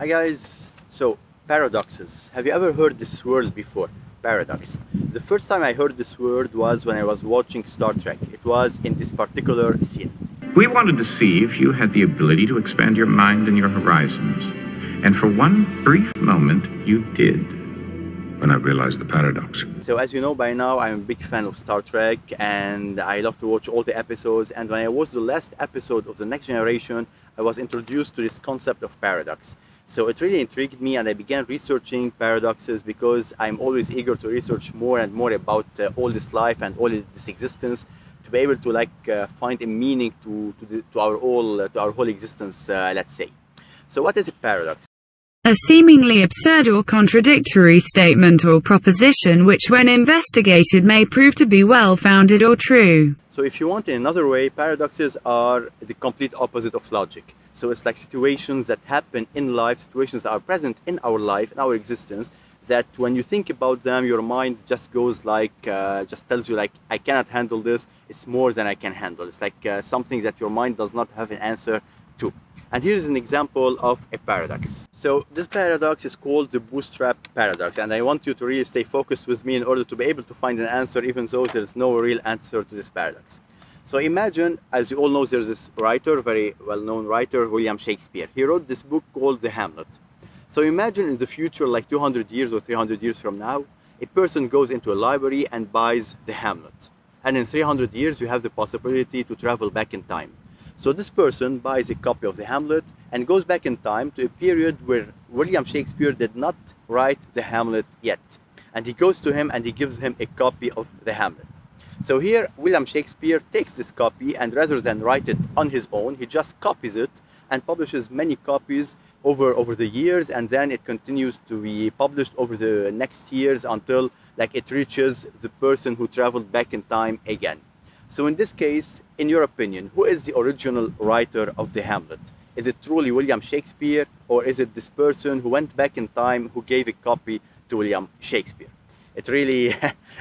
Hi guys, so paradoxes. Have you ever heard this word before? Paradox. The first time I heard this word was when I was watching Star Trek. It was in this particular scene. We wanted to see if you had the ability to expand your mind and your horizons. And for one brief moment, you did. When I realized the paradox. So as you know by now, I'm a big fan of Star Trek and I love to watch all the episodes. And when I watched the last episode of The Next Generation, I was introduced to this concept of paradox. So it really intrigued me and I began researching paradoxes because I'm always eager to research more and more about all this life and all this existence to be able to find a meaning to our whole existence, let's say. So what is a paradox? A seemingly absurd or contradictory statement or proposition which when investigated may prove to be well-founded or true. So if you want in another way, paradoxes are the complete opposite of logic. So it's like situations that happen in life, situations that are present in our life, in our existence, that when you think about them, your mind just goes just tells you I cannot handle this, it's more than I can handle. It's like something that your mind does not have an answer to. And here's an example of a paradox. So this paradox is called the Bootstrap Paradox, and I want you to really stay focused with me in order to be able to find an answer, even though there's no real answer to this paradox. So imagine, as you all know, there's this writer, very well-known writer, William Shakespeare. He wrote this book called The Hamlet. So imagine in the future, like 200 years or 300 years from now, a person goes into a library and buys The Hamlet. And in 300 years, you have the possibility to travel back in time. So this person buys a copy of The Hamlet and goes back in time to a period where William Shakespeare did not write The Hamlet yet. And he goes to him and he gives him a copy of The Hamlet. So here, William Shakespeare takes this copy and rather than write it on his own, he just copies it and publishes many copies over the years, and then it continues to be published over the next years until it reaches the person who traveled back in time again. So in this case, in your opinion, who is the original writer of The Hamlet? Is it truly William Shakespeare, or is it this person who went back in time who gave a copy to William Shakespeare? It really,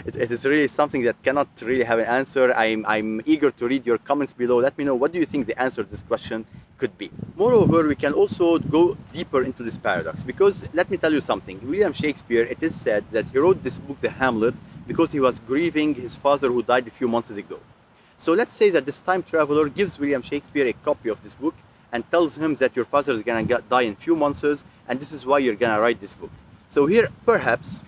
it is really something that cannot really have an answer. I'm eager to read your comments below. Let me know, what do you think the answer to this question could be? Moreover, we can also go deeper into this paradox, because let me tell you something. William Shakespeare, it is said that he wrote this book, The Hamlet, because he was grieving his father who died a few months ago. So let's say that this time traveler gives William Shakespeare a copy of this book and tells him that your father is gonna die in a few months and this is why you're gonna write this book. So here, perhaps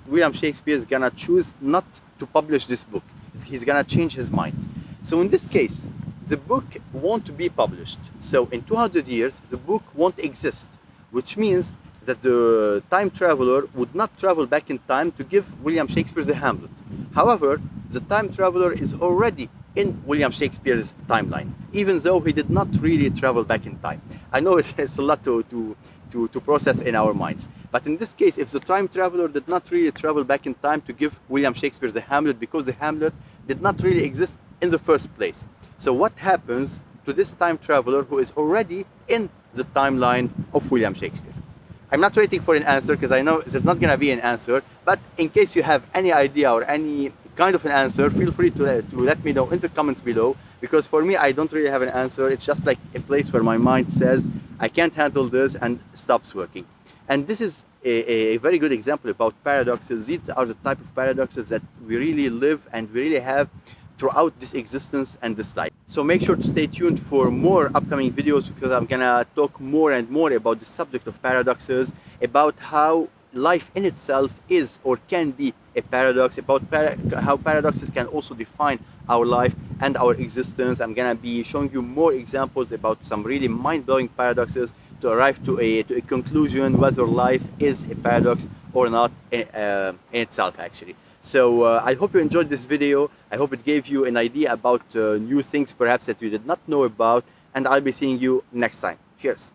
William Shakespeare is gonna choose not to publish this book. He's gonna change his mind. So in this case, the book won't be published. So in 200 years, the book won't exist, which means that the time traveler would not travel back in time to give William Shakespeare The Hamlet. However, the time traveler is already in William Shakespeare's timeline, even though he did not really travel back in time. I know it's a lot to process in our minds. But in this case, if the time traveler did not really travel back in time to give William Shakespeare The Hamlet, because The Hamlet did not really exist in the first place. So what happens to this time traveler who is already in the timeline of William Shakespeare? I'm not waiting for an answer because I know there's not going to be an answer, but in case you have any idea or any kind of an answer, feel free to let me know in the comments below, because for me, I don't really have an answer. It's just like a place where my mind says, I can't handle this and stops working. And this is a very good example about paradoxes. These are the type of paradoxes that we really live and we really have throughout this existence and this life. So make sure to stay tuned for more upcoming videos, because I'm gonna talk more and more about the subject of paradoxes, about how life in itself is or can be a paradox, about how paradoxes can also define our life and our existence. I'm gonna be showing you more examples about some really mind-blowing paradoxes to arrive to a conclusion whether life is a paradox or not in itself actually. So I hope you enjoyed this video. I hope it gave you an idea about new things perhaps that you did not know about, and I'll be seeing you next time. Cheers.